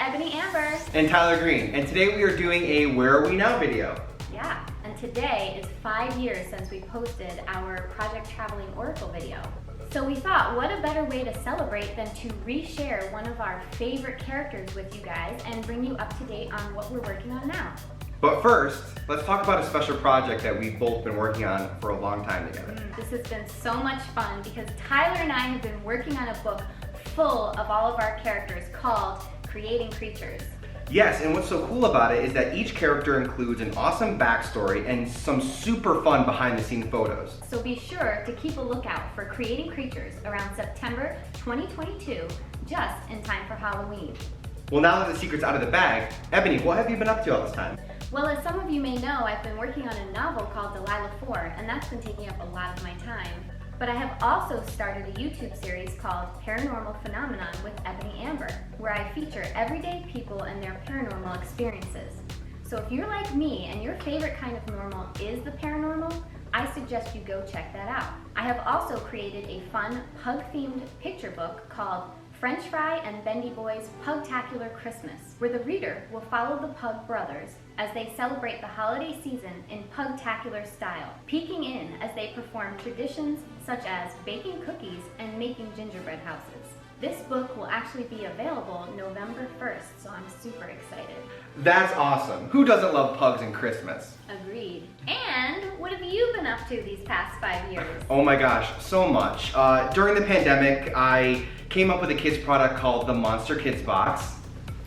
Ebony Amber. And Tyler Green. And today we are doing a Where Are We Now video. Yeah, and today is 5 years since we posted our Project Traveling Oracle video. So we thought, what a better way to celebrate than to reshare one of our favorite characters with you guys and bring you up to date on what we're working on now. But first, let's talk about a special project that we've both been working on for a long time together. This has been so much fun because Tyler and I have been working on a book full of all of our characters called Creating Creatures. Yes, and what's so cool about it is that each character includes an awesome backstory and some super fun behind-the-scenes photos. So be sure to keep a lookout for Creating Creatures around September 2022, just in time for Halloween. Well, now that the secret's out of the bag, Ebony, what have you been up to all this time? Well, as some of you may know, I've been working on a novel called Delilah 4, and that's been taking up a lot of my time. But I have also started a YouTube series called Paranormal Phenomenon with Ebony Amber, where I feature everyday people and their paranormal experiences. So if you're like me and your favorite kind of normal is the paranormal, I suggest you go check that out. I have also created a fun pug-themed picture book called French Fry and Bendy Boy's Pugtacular Christmas, where the reader will follow the Pug brothers as they celebrate the holiday season in Pugtacular style, peeking in as they perform traditions such as baking cookies and making gingerbread houses. This book will actually be available November 1st, so I'm super excited. That's awesome. Who doesn't love pugs and Christmas? Agreed. And what have you been up to these past 5 years? Oh my gosh, so much. During the pandemic, I came up with a kids product called the Monster Kids Box.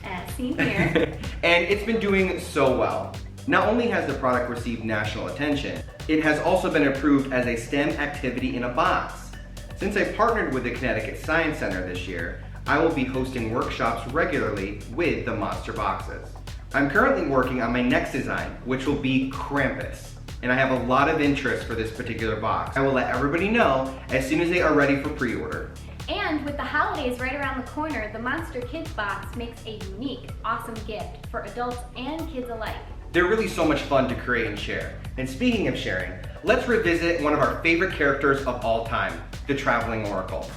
As seen here. And it's been doing so well. Not only has the product received national attention, it has also been approved as a STEM activity in a box. Since I partnered with the Connecticut Science Center this year, I will be hosting workshops regularly with the Monster Boxes. I'm currently working on my next design, which will be Krampus, and I have a lot of interest for this particular box. I will let everybody know as soon as they are ready for pre-order. And with the holidays right around the corner, the Monster Kids Box makes a unique, awesome gift for adults and kids alike. They're really so much fun to create and share. And speaking of sharing, let's revisit one of our favorite characters of all time, the Traveling Oracle.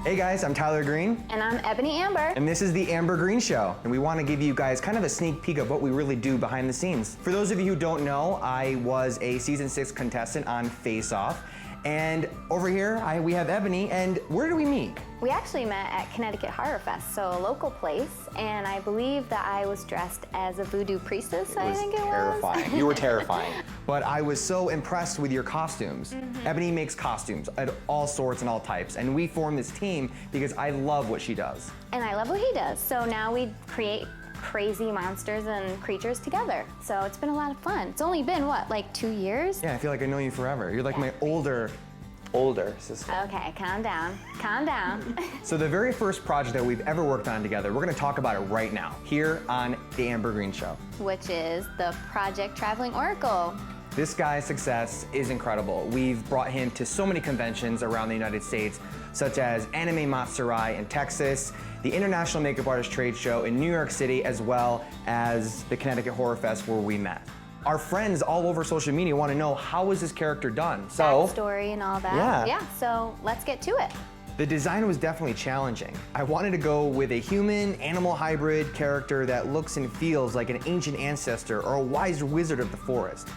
Hey guys, I'm Tyler Green. And I'm Ebony Amber. And this is the Amber Green Show. And we want to give you guys kind of a sneak peek of what we really do behind the scenes. For those of you who don't know, I was a season 6 contestant on Face Off. And over here, we have Ebony, and where did we meet? We actually met at Connecticut Horror Fest, so a local place, and I believe that I was dressed as a voodoo priestess, I think it was. Terrifying. You were terrifying. But I was so impressed with your costumes. Ebony makes costumes at all sorts and all types, and we formed this team because I love what she does. And I love what he does, so now we create crazy monsters and creatures together. So it's been a lot of fun. It's only been, what, like 2 years? Yeah, I feel like I know you forever. You're like my older sister. Okay, calm down, calm down. So the very first project that we've ever worked on together, we're gonna talk about it right now, here on The Amber Green Show. Which is the Project Traveling Oracle. This guy's success is incredible. We've brought him to so many conventions around the United States, such as Anime Matsurai in Texas, the International Makeup Artist Trade Show in New York City, as well as the Connecticut Horror Fest where we met. Our friends all over social media want to know, how is this character done? So, backstory and all that. Yeah, so let's get to it. The design was definitely challenging. I wanted to go with a human-animal hybrid character that looks and feels like an ancient ancestor or a wise wizard of the forest.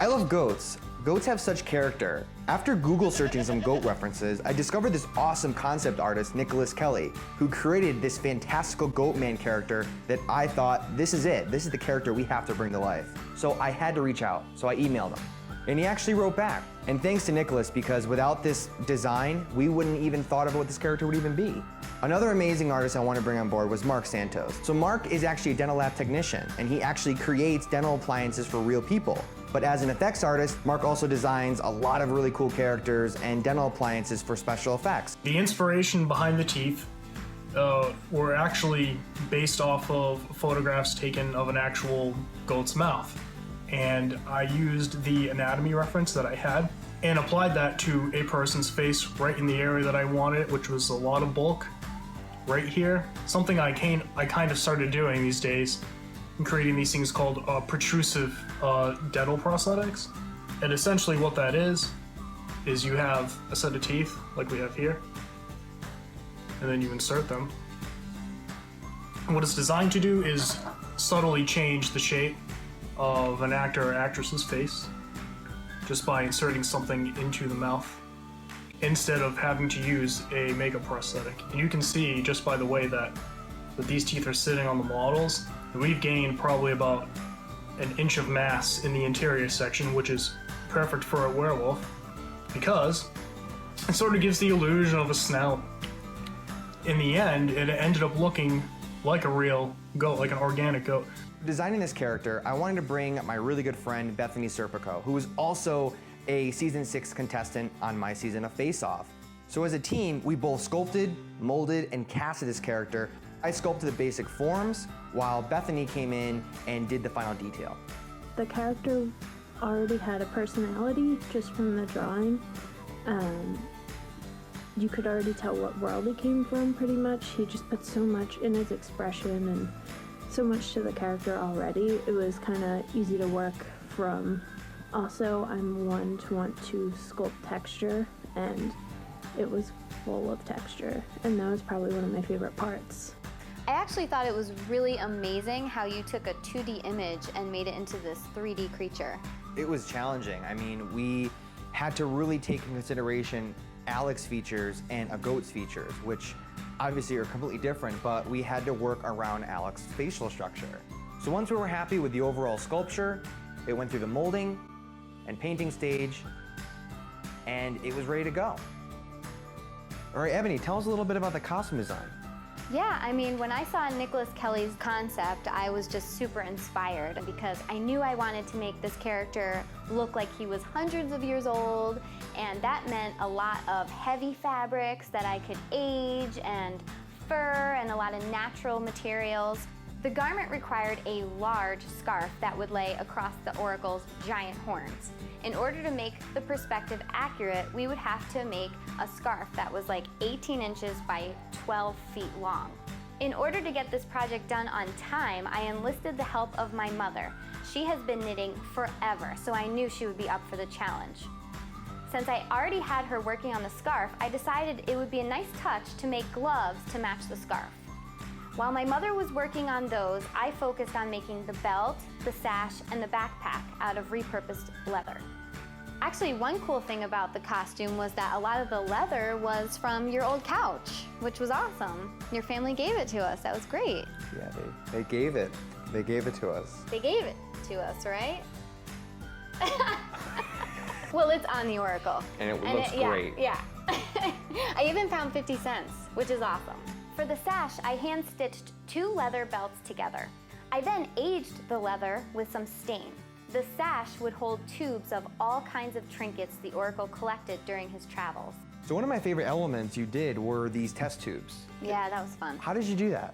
I love goats. Goats have such character. After Google searching some goat references, I discovered this awesome concept artist, Nicholas Kelly, who created this fantastical goat man character that I thought, this is it. This is the character we have to bring to life. So I had to reach out, so I emailed him. And he actually wrote back. And thanks to Nicholas, because without this design, we wouldn't even thought of what this character would even be. Another amazing artist I want to bring on board was Mark Santos. So Mark is actually a dental lab technician, and he actually creates dental appliances for real people. But as an effects artist, Mark also designs a lot of really cool characters and dental appliances for special effects. The inspiration behind the teeth were actually based off of photographs taken of an actual goat's mouth. And I used the anatomy reference that I had and applied that to a person's face right in the area that I wanted, which was a lot of bulk right here. Something I kind of started doing these days, and creating these things called protrusive dental prosthetics. And essentially what that is you have a set of teeth, like we have here, and then you insert them. And what it's designed to do is subtly change the shape of an actor or actress's face just by inserting something into the mouth instead of having to use a makeup prosthetic. And you can see just by the way that these teeth are sitting on the models, that we've gained probably about an inch of mass in the interior section, which is perfect for a werewolf because it sort of gives the illusion of a snout. In the end, it ended up looking like a real goat, like an organic goat. Designing this character, I wanted to bring my really good friend Bethany Serpico, who was also a season 6 contestant on my season of Face Off. So as a team, we both sculpted, molded, and casted this character. I sculpted the basic forms, while Bethany came in and did the final detail. The character already had a personality just from the drawing. You could already tell what world he came from pretty much. He just put so much in his expression and so much to the character already. It was kind of easy to work from. Also, I'm one to want to sculpt texture, and it was full of texture, and that was probably one of my favorite parts. I actually thought it was really amazing how you took a 2D image and made it into this 3D creature. It was challenging. I mean, we had to really take into consideration Alec's features and a goat's features, which obviously are completely different, but we had to work around Alec's facial structure. So once we were happy with the overall sculpture, it went through the molding and painting stage, and it was ready to go. All right, Ebony, tell us a little bit about the costume design. Yeah, I mean, when I saw Nicholas Kelly's concept, I was just super inspired because I knew I wanted to make this character look like he was hundreds of years old, and that meant a lot of heavy fabrics that I could age, and fur, and a lot of natural materials. The garment required a large scarf that would lay across the oracle's giant horns. In order to make the perspective accurate, we would have to make a scarf that was like 18 inches by 12 feet long. In order to get this project done on time, I enlisted the help of my mother. She has been knitting forever, so I knew she would be up for the challenge. Since I already had her working on the scarf, I decided it would be a nice touch to make gloves to match the scarf. While my mother was working on those, I focused on making the belt, the sash, and the backpack out of repurposed leather. Actually, one cool thing about the costume was that a lot of the leather was from your old couch, which was awesome. Your family gave it to us. That was great. Yeah, they gave it. They gave it to us. They gave it to us, right? Well, it's on the Oracle. And it looks great. Yeah. I even found 50 cents, which is awesome. For the sash, I hand-stitched 2 leather belts together. I then aged the leather with some stain. The sash would hold tubes of all kinds of trinkets the Oracle collected during his travels. So one of my favorite elements you did were these test tubes. Yeah, that was fun. How did you do that?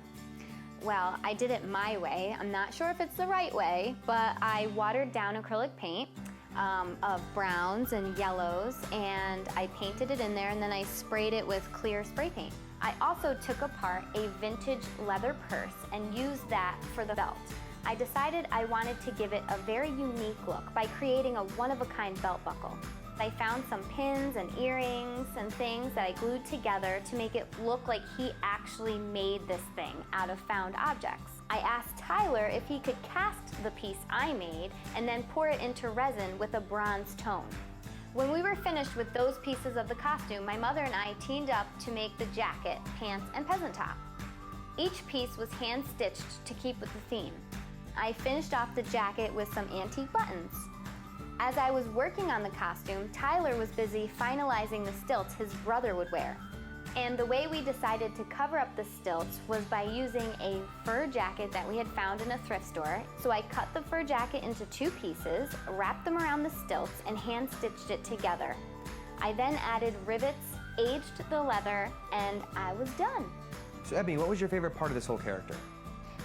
Well, I did it my way. I'm not sure if it's the right way, but I watered down acrylic paint of browns and yellows, and I painted it in there, and then I sprayed it with clear spray paint. I also took apart a vintage leather purse and used that for the belt. I decided I wanted to give it a very unique look by creating a one-of-a-kind belt buckle. I found some pins and earrings and things that I glued together to make it look like he actually made this thing out of found objects. I asked Tyler if he could cast the piece I made and then pour it into resin with a bronze tone. When we were finished with those pieces of the costume, my mother and I teamed up to make the jacket, pants, and peasant top. Each piece was hand-stitched to keep with the theme. I finished off the jacket with some antique buttons. As I was working on the costume, Tyler was busy finalizing the stilts his brother would wear. And the way we decided to cover up the stilts was by using a fur jacket that we had found in a thrift store. So I cut the fur jacket into 2 pieces, wrapped them around the stilts, and hand-stitched it together. I then added rivets, aged the leather, and I was done. So Ebony, what was your favorite part of this whole character?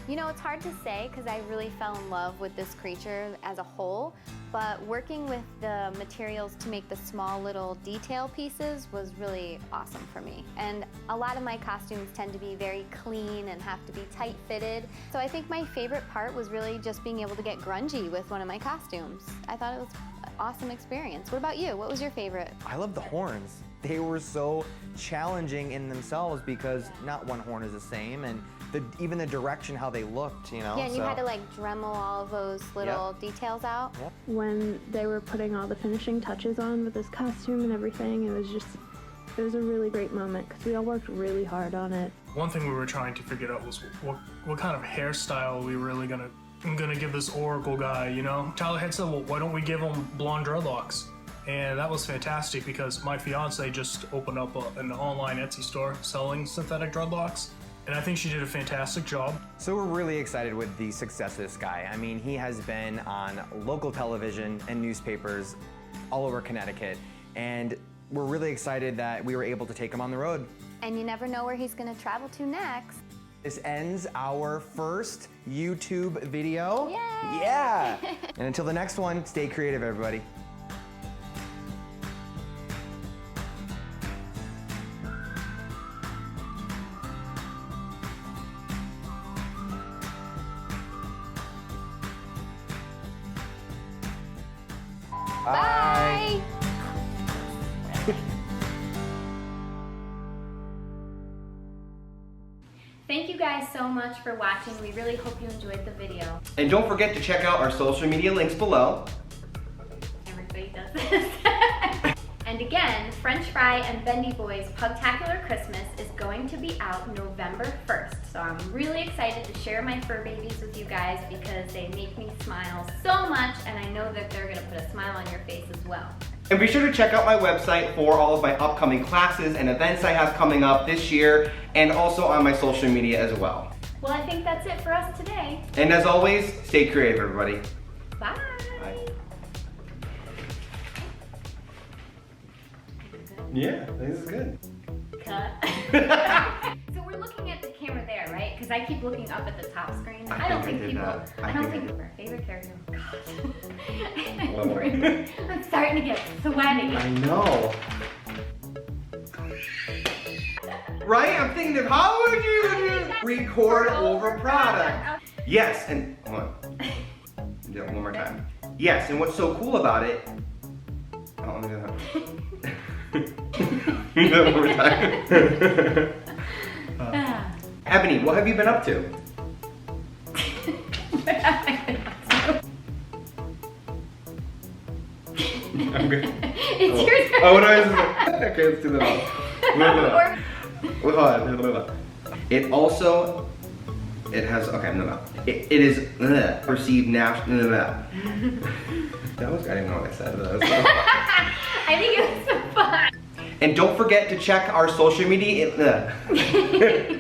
You know, it's hard to say because I really fell in love with this creature as a whole, but working with the materials to make the small little detail pieces was really awesome for me. And a lot of my costumes tend to be very clean and have to be tight-fitted. So I think my favorite part was really just being able to get grungy with one of my costumes. I thought it was an awesome experience. What about you? What was your favorite? I love the horns. they were so challenging in themselves because not one horn is the same, and even the direction how they looked, you know. Yeah, and you had to like Dremel all of those little details out. Yep. When they were putting all the finishing touches on with his costume and everything, it was a really great moment because we all worked really hard on it. One thing we were trying to figure out was what kind of hairstyle we really gonna give this Oracle guy, you know? Tyler had said, well, why don't we give him blonde dreadlocks? And that was fantastic because my fiance just opened up an online Etsy store selling synthetic dreadlocks. And I think she did a fantastic job. So we're really excited with the success of this guy. I mean, he has been on local television and newspapers all over Connecticut. And we're really excited that we were able to take him on the road. And you never know where he's gonna travel to next. This ends our first YouTube video. Yay! Yeah! And until the next one, stay creative, everybody. Bye! Thank you guys so much for watching. We really hope you enjoyed the video. And don't forget to check out our social media links below. Everybody does this. And again, French Fry and Bendy Boy's Pugtacular Christmas is going to be out November 1st. So I'm really excited to share my fur babies with you guys because they make me smile so much, and I know that they're gonna put a smile on your face as well. And be sure to check out my website for all of my upcoming classes and events I have coming up this year, and also on my social media as well. Well, I think that's it for us today. And as always, stay creative, everybody. Bye. Bye. Yeah, this is good. Cut. So we're looking at the camera there, right? Because I keep looking up at the top screen. I don't think people. I don't think our favorite character. God. I'm starting to get sweaty. I know. Right? I'm thinking of how would you record over product? Yes, and hold on. Do it one more time. Yes, and what's so cool about it? Oh, let me do that. One more time. Ebony, what have you been up to? I'm good. It's your turn. Oh, what do I say? Okay, let's do that all. Hold on. It also, it has, okay, no. It is perceived national. That was, I didn't know what I said. But that was I think it was so fun. And don't forget to check our social media. You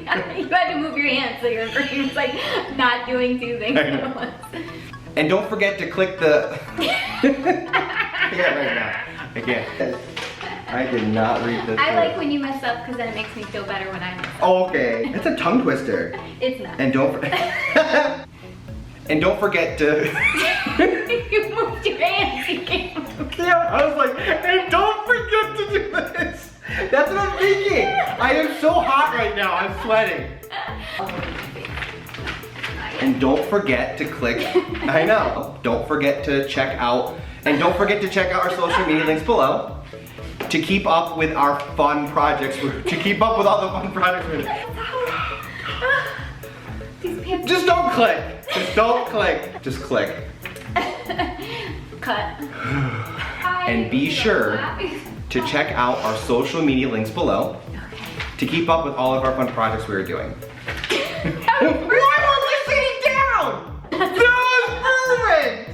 had to move your hands so your brain was like not doing two things at once. And don't forget to click the. I can't right now. I can't. I did not read this. I like when you mess up because then it makes me feel better when I mess up. Oh, okay. That's a tongue twister. It's not. And don't. And don't forget to. You moved your hands. You can't move. Yeah, I was like, and don't forget to do this. That's what I'm thinking. I am so hot right now. I'm sweating. And don't forget to click. I know. Don't forget to check out. And don't forget to check out our social media links below to keep up with our fun projects. To keep up with all the fun projects we're doing. Just don't click. Just don't click. Just click. Cut. And be sure to check out our social media links below to keep up with all of our fun projects we are doing. Why won't you sit it down? That was perfect!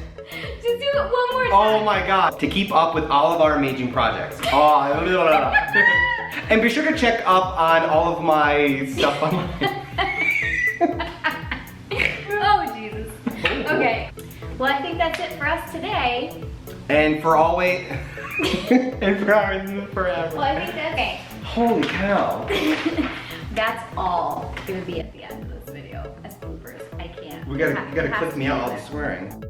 Just do it one more time. Oh my god. To keep up with all of our amazing projects. Oh, and be sure to check up on all of my stuff online. Oh, Jesus. Okay. Well, I think that's it for us today. And for always. And for always and forever. Well, I think that's okay. Holy cow. That's all gonna be at the end of this video as bloopers. I can't. You gotta Have clip to me out do all the this. swearing.